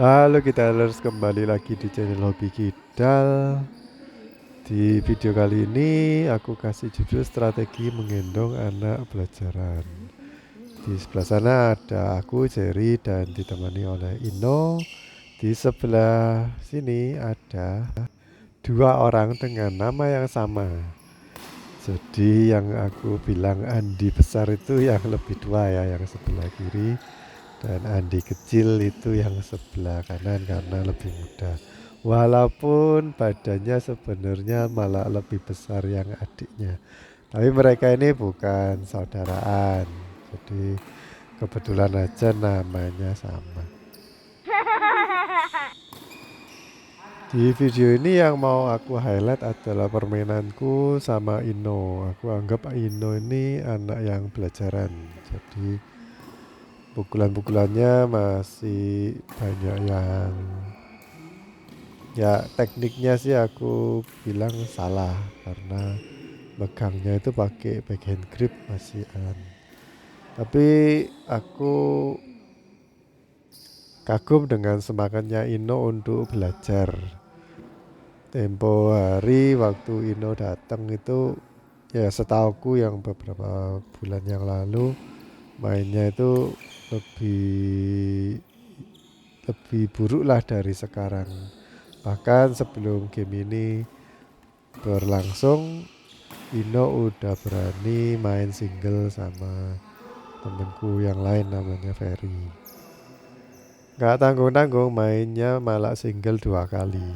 Halo Kidalers, kembali lagi di channel Hobi Kidal. Di video kali ini aku kasih judul strategi menggendong anak pelajaran. Di sebelah sana ada aku, Jerry, dan ditemani oleh Ino. Di sebelah sini ada dua orang dengan nama yang sama. Jadi yang aku bilang Andi besar itu yang lebih tua ya, yang sebelah kiri. Dan Andi kecil itu yang sebelah kanan karena lebih muda. Walaupun badannya sebenarnya malah lebih besar yang adiknya. Tapi mereka ini bukan saudaraan. Jadi kebetulan aja namanya sama. Di video ini yang mau aku highlight adalah permainanku sama Ino. Aku anggap Ino ini anak yang belajaran. Jadi pukulan-pukulannya masih banyak yang ya tekniknya sih aku bilang salah karena megangnya itu pakai backhand grip masih tapi aku kagum dengan semangatnya Ino untuk belajar. Tempo hari waktu Ino datang itu ya setauku yang beberapa bulan yang lalu mainnya itu lebih lebih buruk lah dari sekarang. Bahkan sebelum game ini berlangsung, Ino udah berani main single sama temenku yang lain namanya Ferry. Gak tanggung-tanggung mainnya malah single 2 kali.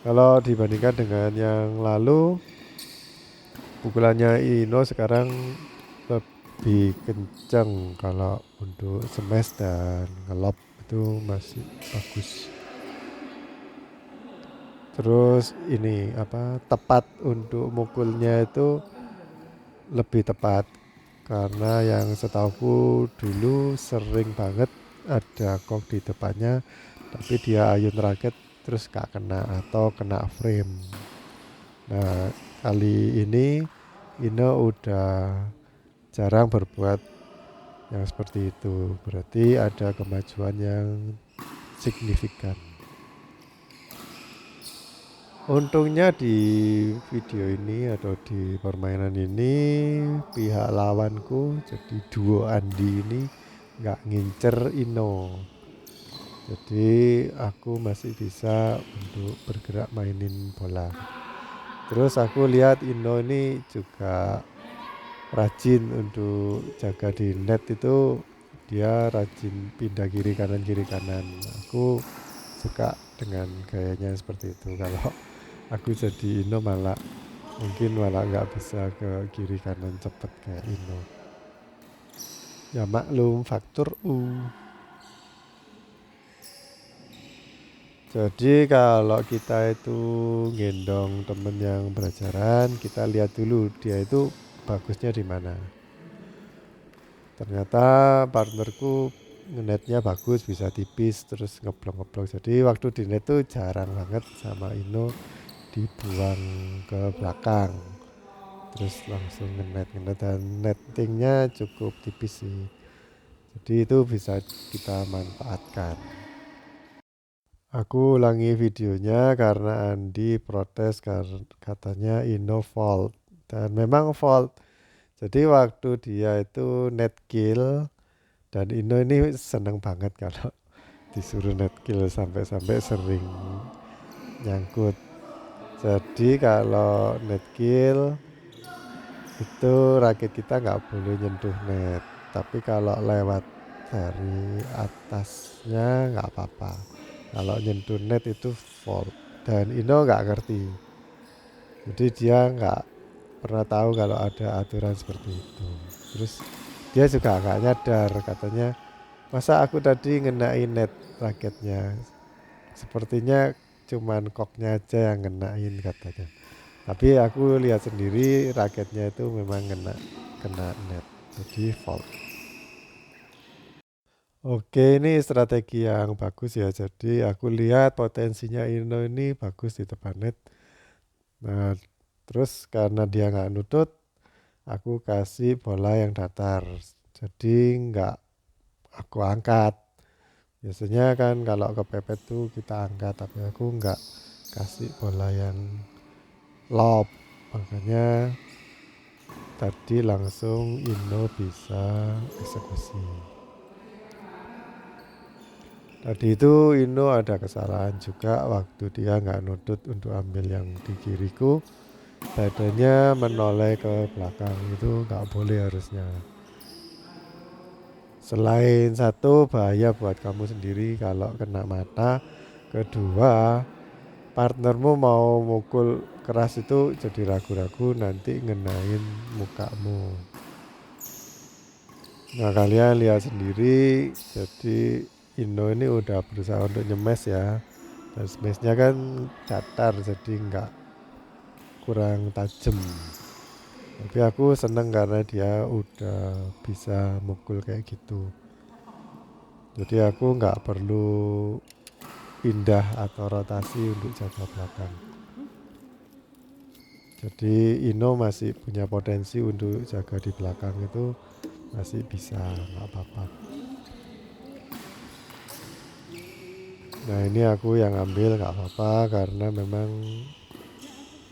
Kalau dibandingkan dengan yang lalu, pukulannya Ino sekarang lebih kenceng kalau untuk smash dan ngelob itu masih bagus. Terus ini apa tepat untuk mukulnya itu lebih tepat karena yang setauku dulu sering banget ada kok di depannya tapi dia ayun raket terus gak kena atau kena frame. Nah kali ini Ino udah jarang berbuat yang seperti itu, berarti ada kemajuan yang signifikan. Untungnya di video ini atau di permainan ini pihak lawanku jadi duo Andi ini nggak ngincer Ino. Jadi aku masih bisa untuk bergerak mainin bola. Terus aku lihat Ino ini juga rajin untuk jaga di net itu, dia rajin pindah kiri kanan. Aku suka dengan gayanya seperti itu. Kalau aku jadi Ino mungkin malah nggak bisa ke kiri kanan cepet kayak Ino. Ya maklum faktor U. Jadi kalau kita itu gendong temen yang belajaran, kita lihat dulu dia itu bagusnya di mana. Ternyata partnerku netnya bagus, bisa tipis terus ngeblok-ngeblok. Jadi waktu di net tuh jarang banget sama Ino dibuang ke belakang. Terus langsung ngenet dan nettingnya cukup tipis sih. Jadi itu bisa kita manfaatkan. Aku ulangi videonya karena Andi protes katanya Ino fault. Dan memang fault. Jadi waktu dia itu net kill dan Ino ini seneng banget kalau disuruh net kill sampai-sampai sering nyangkut. Jadi kalau net kill itu raket kita nggak boleh nyentuh net. Tapi kalau lewat dari atasnya nggak apa-apa. Kalau nyentuh net itu fault. Dan Ino nggak ngerti. Jadi dia nggak pernah tahu kalau ada aturan seperti itu. Terus dia juga nggak nyadar katanya, masa aku tadi ngenain net raketnya. Sepertinya cuman koknya aja yang ngenain katanya. Tapi aku lihat sendiri raketnya itu memang kena net. Jadi fault. Oke, ini strategi yang bagus ya. Jadi aku lihat potensinya Ino ini bagus di depan net. Nah, terus karena dia nggak nutut, aku kasih bola yang datar. Jadi nggak aku angkat. Biasanya kan kalau kepepet tuh kita angkat, tapi aku nggak kasih bola yang lob, makanya tadi langsung Ino bisa eksekusi. Tadi itu Ino ada kesalahan juga waktu dia nggak nutut untuk ambil yang di kiriku, badannya menoleh ke belakang, itu nggak boleh harusnya. Selain satu bahaya buat kamu sendiri kalau kena mata, kedua partnermu mau mukul keras itu jadi ragu-ragu nanti ngenain mukamu. Nah kalian lihat sendiri, jadi Indo ini udah berusaha untuk nyemes ya, dan smashnya kan datar jadi nggak kurang tajam. Tapi aku seneng karena dia udah bisa mukul kayak gitu. Jadi aku nggak perlu pindah atau rotasi untuk jaga belakang. Jadi Ino masih punya potensi untuk jaga di belakang itu masih bisa, nggak apa-apa. Nah ini aku yang ambil nggak apa-apa karena memang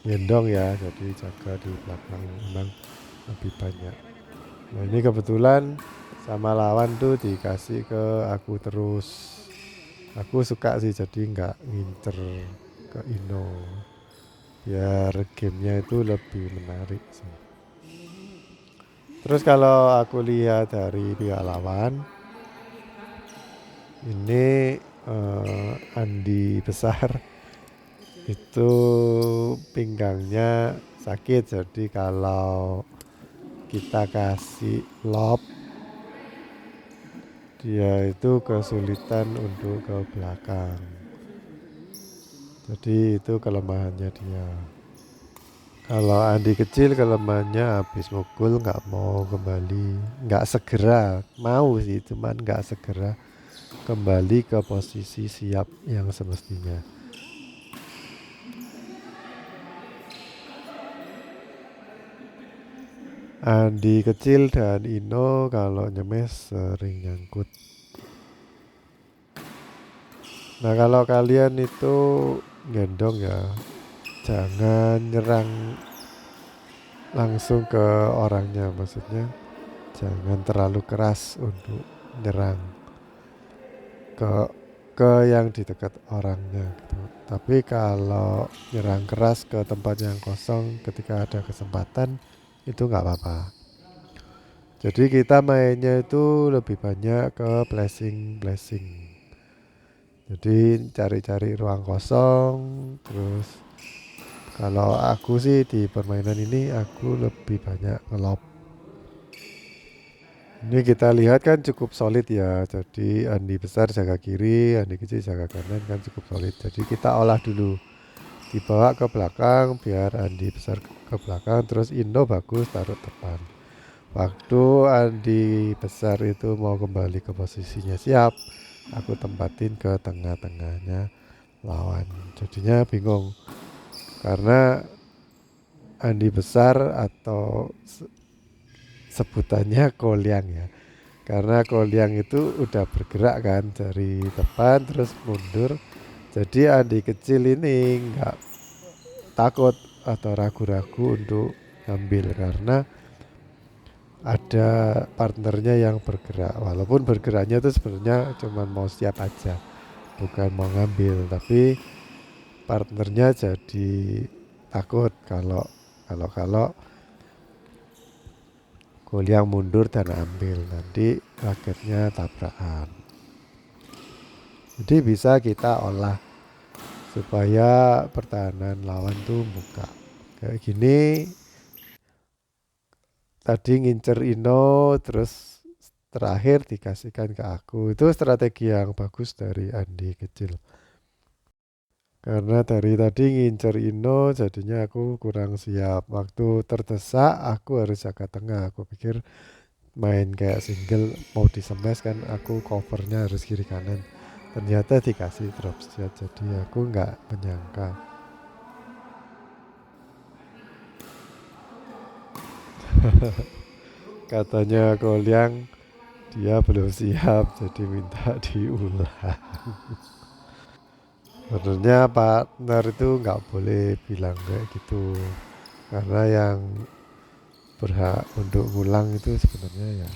gendong ya, jadi jaga di belakang memang lebih banyak. Nah ini kebetulan sama lawan tuh dikasih ke aku terus. Aku suka sih jadi nggak ngincer ke Ino, biar gamenya itu lebih menarik sih. Terus kalau aku lihat dari pihak lawan, ini Andi besar itu pinggangnya sakit, jadi kalau kita kasih lob dia itu kesulitan untuk ke belakang. Jadi itu kelemahannya dia. Kalau Andi kecil kelemahannya habis mukul nggak mau kembali, nggak segera mau sih, cuman nggak segera kembali ke posisi siap yang semestinya. Andi kecil dan Ino kalau nyemes sering nyangkut. Nah kalau kalian itu gendong ya, jangan nyerang langsung ke orangnya, maksudnya jangan terlalu keras untuk nyerang ke yang di dekat orangnya gitu. Tapi kalau nyerang keras ke tempat yang kosong ketika ada kesempatan itu nggak apa-apa. Jadi kita mainnya itu lebih banyak ke blessing. Jadi cari-cari ruang kosong. Terus kalau aku sih di permainan ini aku lebih banyak ngelob. Ini kita lihat kan cukup solid ya. Jadi Andi besar jaga kiri, Andi kecil jaga kanan kan cukup solid. Jadi kita olah dulu, dibawa ke belakang biar Andi besar ke belakang. Terus Indo bagus taruh depan. Waktu Andi besar itu mau kembali ke posisinya siap, aku tempatin ke tengah-tengahnya lawan. Jadinya bingung karena Andi besar atau sebutannya Kolyang ya. Karena Kolyang itu udah bergerak kan dari depan terus mundur. Jadi Andi kecil ini nggak takut atau ragu-ragu untuk ngambil karena ada partnernya yang bergerak. Walaupun bergeraknya itu sebenarnya cuma mau siap aja, bukan mau ngambil, tapi partnernya jadi takut kalau kalau Kolyang mundur dan ambil, nanti raketnya tabrakan. Jadi bisa kita olah supaya pertahanan lawan tuh buka. Kayak gini tadi ngincer Ino terus terakhir dikasihkan ke aku. Itu strategi yang bagus dari Andi kecil. Karena dari tadi ngincer Ino jadinya aku kurang siap. Waktu terdesak aku harus jaga tengah. Aku pikir main kayak single mau disemes kan aku covernya harus kiri kanan. Ternyata dikasih drop shot, jadi aku nggak menyangka. Katanya Kolyang dia belum siap jadi minta diulang. Sebenarnya partner itu nggak boleh bilang kayak gitu, karena yang berhak untuk ngulang itu sebenarnya ya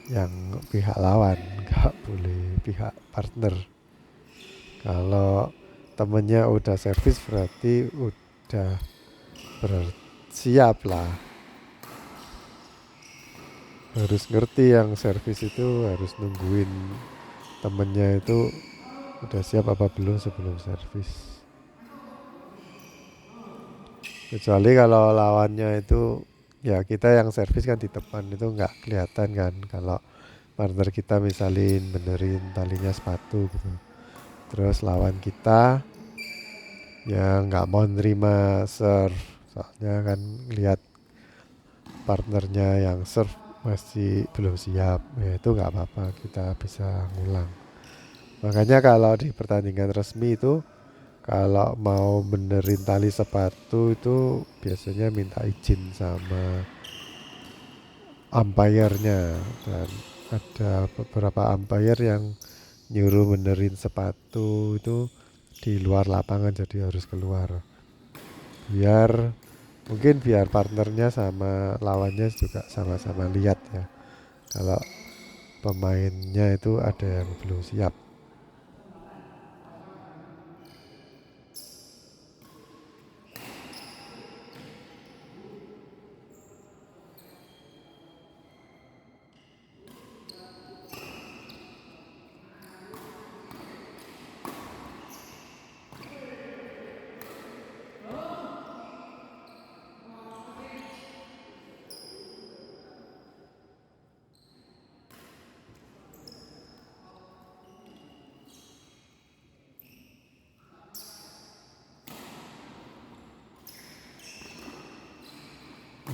yang pihak lawan, nggak boleh pihak partner. Kalau temennya udah servis berarti udah bersiap lah, harus ngerti yang servis itu harus nungguin temennya itu udah siap apa belum sebelum servis. Kecuali kalau lawannya itu ya kita yang servis kan di depan itu nggak kelihatan kan, kalau partner kita misalin benerin talinya sepatu gitu, terus lawan kita ya nggak mau nerima serve, soalnya kan lihat partnernya yang serve masih belum siap, ya itu nggak apa-apa, kita bisa ngulang. Makanya kalau di pertandingan resmi itu kalau mau benerin tali sepatu itu biasanya minta izin sama umpire-nya, dan ada beberapa umpire yang nyuruh benerin sepatu itu di luar lapangan, jadi harus keluar biar mungkin biar partnernya sama lawannya juga sama-sama lihat ya kalau pemainnya itu ada yang belum siap.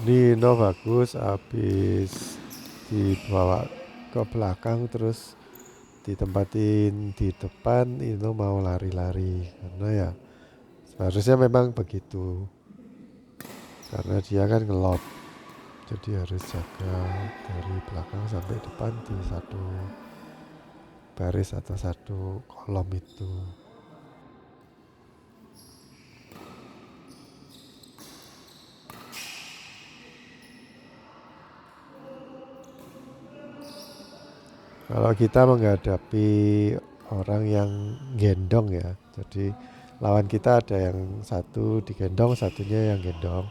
Nino bagus, habis dibawa ke belakang terus ditempatin di depan, Nino mau lari-lari karena ya seharusnya memang begitu, karena dia kan ngelop, jadi harus jaga dari belakang sampai depan di satu baris atau satu kolom itu. Kalau kita menghadapi orang yang gendong ya, jadi lawan kita ada yang satu digendong, satunya yang gendong,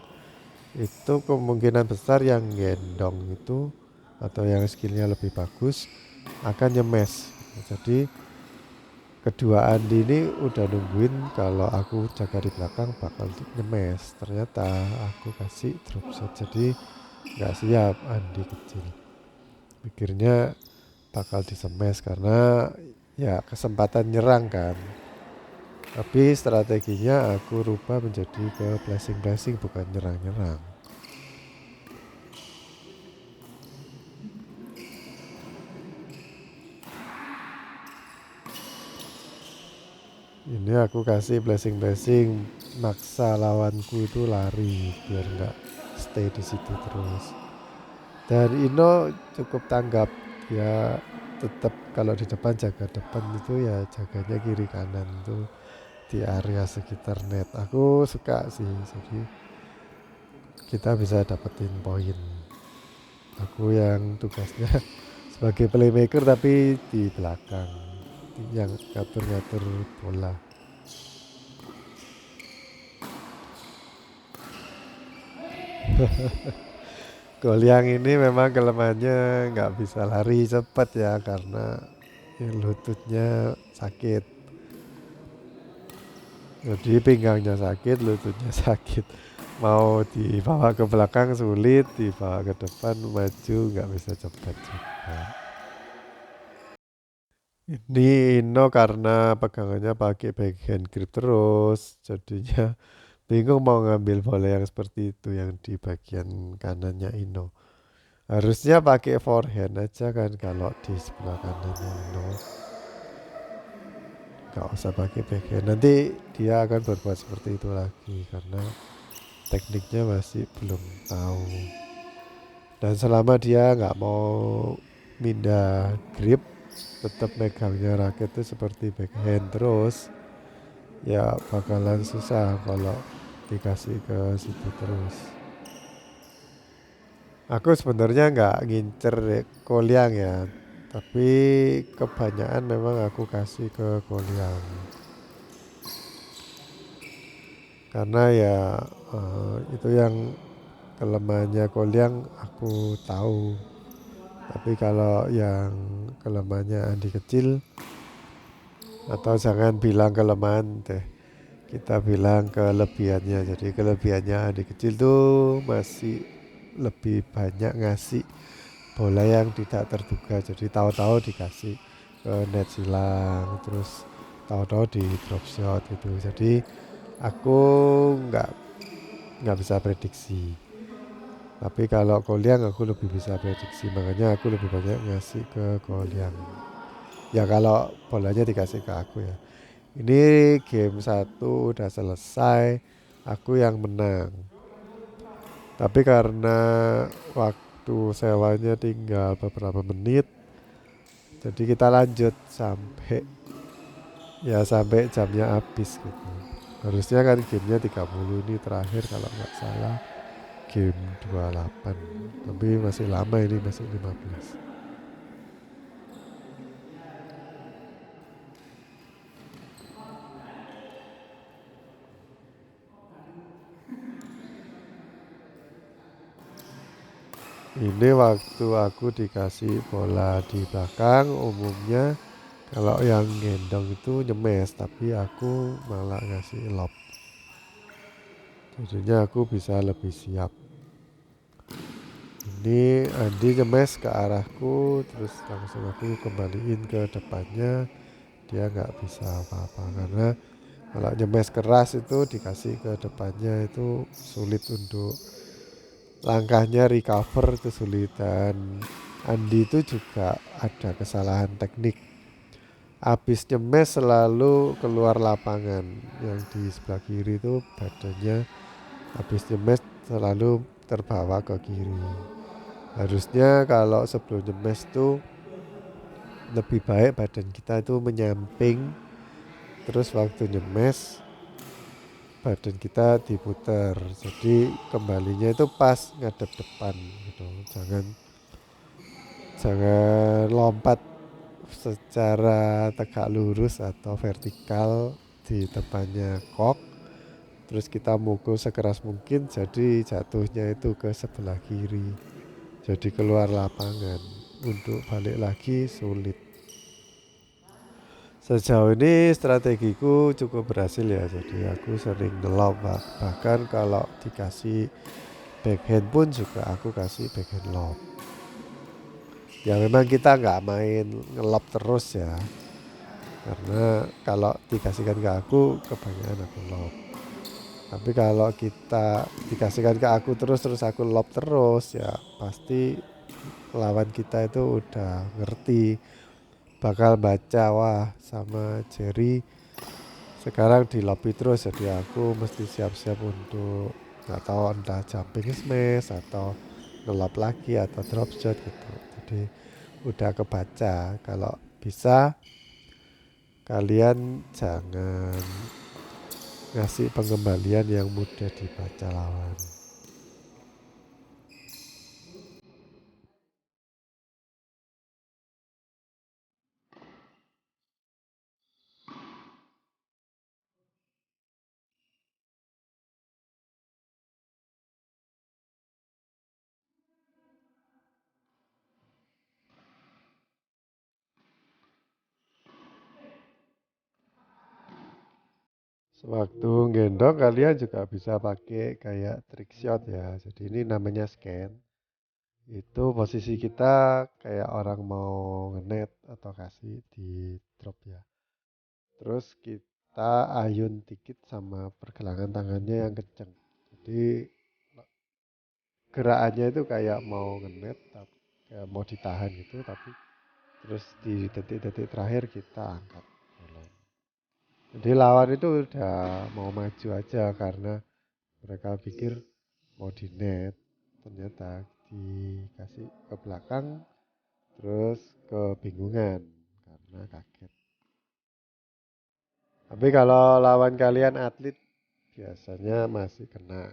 itu kemungkinan besar yang gendong itu atau yang skillnya lebih bagus akan nyemes. Jadi kedua Andi ini udah nungguin kalau aku jaga di belakang bakal nyemes, ternyata aku kasih drop shot, jadi nggak siap. Andi kecil pikirnya bakal disemes karena ya kesempatan nyerang kan, tapi strateginya aku rubah menjadi ke blessing bukan nyerang-nyerang. Ini aku kasih blessing maksa lawanku itu lari biar nggak stay di situ terus. Dan Ino cukup tanggap, ya tetap kalau di depan jaga depan itu ya jaganya kiri kanan itu di area sekitar net. Aku suka sih, jadi kita bisa dapetin poin. Aku yang tugasnya sebagai playmaker tapi di belakang, yang ngatur-ngatur bola. Gol yang ini memang kelemahannya nggak bisa lari cepat ya karena lututnya sakit. Jadi pinggangnya sakit, lututnya sakit. Mau dibawa ke belakang sulit, dibawa ke depan maju nggak bisa cepat juga. Ini Ino karena pegangannya pakai backhand grip terus, jadinya bingung mau ngambil bola yang seperti itu yang di bagian kanannya Ino. Harusnya pakai forehand aja kan kalau di sebelah kanannya Ino. Gak usah pakai backhand. Nanti dia akan berbuat seperti itu lagi karena tekniknya masih belum tahu. Dan selama dia nggak mau mindah grip, tetap megangnya raket itu seperti backhand terus, ya bakalan susah kalau dikasih ke situ terus. Aku sebenarnya nggak ngincer Koliang ya, tapi kebanyakan memang aku kasih ke Koliang karena ya itu yang kelemahannya Koliang aku tahu. Tapi kalau yang kelemahannya Andi kecil, atau jangan bilang kelemahan deh, kita bilang kelebihannya. Jadi kelebihannya Andi kecil tuh masih lebih banyak ngasih bola yang tidak terduga. Jadi tahu-tahu dikasih ke net silang, terus tahu-tahu di drop shot gitu. Jadi aku nggak nggak bisa prediksi. Tapi kalau Koliang aku lebih bisa prediksi, makanya aku lebih banyak ngasih ke Koliang. Ya kalau bolanya dikasih ke aku ya. Ini game satu udah selesai, aku yang menang. Tapi karena waktu sewanya tinggal beberapa menit, jadi kita lanjut sampai jamnya habis gitu. Harusnya kan gamenya 30, ini terakhir kalau nggak salah game 28. Tapi masih lama, ini masih 15. Ini waktu aku dikasih bola di belakang, umumnya kalau yang gendong itu nyemes, tapi aku malah ngasih lob. Jadinya aku bisa lebih siap. Ini Andi nyemes ke arahku, terus langsung aku kembaliin ke depannya. Dia nggak bisa apa-apa karena kalau nyemes keras itu dikasih ke depannya itu sulit, untuk langkahnya recover itu sulit. Dan Andi itu juga ada kesalahan teknik, habis nyemes selalu keluar lapangan. Yang di sebelah kiri itu badannya habis nyemes selalu terbawa ke kiri. Harusnya kalau sebelum nyemes tuh lebih baik badan kita itu menyamping, terus waktu nyemes badan kita diputer, jadi kembalinya itu pas ngadep depan gitu. Jangan lompat secara tegak lurus atau vertikal di depannya kok, terus kita mukul sekeras mungkin, jadi jatuhnya itu ke sebelah kiri, jadi keluar lapangan. Untuk balik lagi sulit. Sejauh ini strategiku cukup berhasil ya, jadi aku sering ngelob, bahkan kalau dikasih backhand pun juga aku kasih backhand lob. Ya memang kita nggak main ngelob terus ya, karena kalau dikasihkan ke aku kebanyakan aku lob. Tapi kalau kita dikasihkan ke aku terus aku lob terus, ya pasti lawan kita itu udah ngerti, bakal baca, wah sama Jerry sekarang di lobby terus, jadi aku mesti siap-siap untuk nggak tahu entah jumping smash atau ngelap lagi atau drop shot gitu. Jadi udah kebaca. Kalau bisa kalian jangan ngasih pengembalian yang mudah dibaca lawan. Sewaktu gendong kalian juga bisa pakai kayak trick shot ya. Jadi ini namanya scan. Itu posisi kita kayak orang mau ngenet atau kasih di drop ya. Terus kita ayun dikit sama pergelangan tangannya yang kenceng. Jadi gerakannya itu kayak mau ngenet, kayak mau ditahan gitu, tapi terus di detik-detik terakhir kita angkat bola. Jadi lawan itu udah mau maju aja karena mereka pikir mau di net, ternyata dikasih ke belakang, terus kebingungan karena kaget. Tapi kalau lawan kalian atlet biasanya masih kena.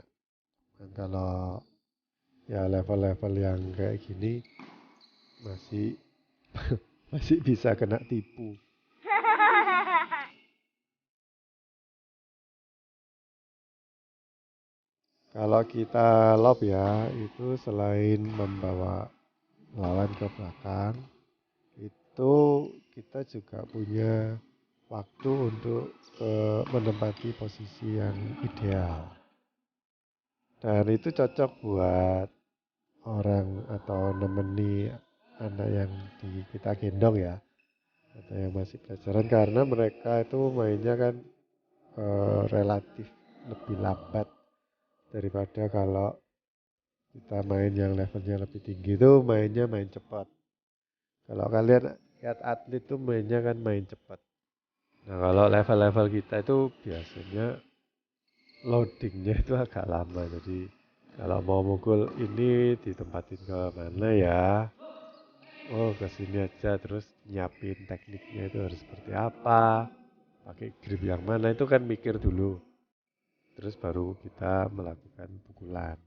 Dan kalau ya level-level yang kayak gini masih masih bisa kena tipu. Kalau kita lob ya, itu selain membawa lawan ke belakang, itu kita juga punya waktu untuk menempati posisi yang ideal. Dan itu cocok buat orang atau nemeni anak yang kita gendong ya, atau yang masih pelajaran karena mereka itu mainnya kan relatif lebih lambat daripada kalau kita main yang levelnya lebih tinggi itu mainnya main cepat. Kalau kalian lihat atlet tuh mainnya kan main cepat. Nah kalau level-level kita itu biasanya loadingnya itu agak lama. Jadi kalau mau mukul ini ditempatin ke mana ya? Oh ke sini aja terus nyiapin tekniknya itu harus seperti apa? Pakai grip yang mana itu kan mikir dulu. Terus baru kita melakukan pukulan.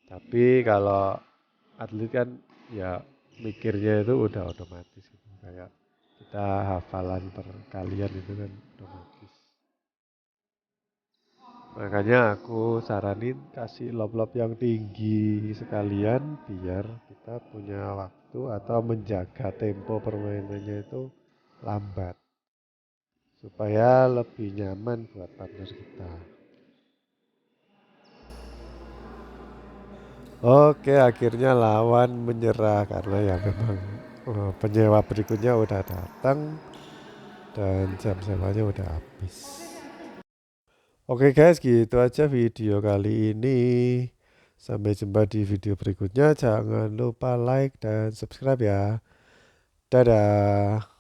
Tapi kalau atlet kan ya mikirnya itu udah otomatis gitu. Kayak kita hafalan perkalian itu kan otomatis. Makanya aku saranin kasih lob-lob yang tinggi sekalian biar kita punya waktu atau menjaga tempo permainannya itu lambat supaya lebih nyaman buat partner kita. Oke, akhirnya lawan menyerah karena ya memang penyewa berikutnya udah datang dan jam sewanya udah habis. Oke guys, gitu aja video kali ini. Sampai jumpa di video berikutnya. Jangan lupa like dan subscribe ya. Dadah.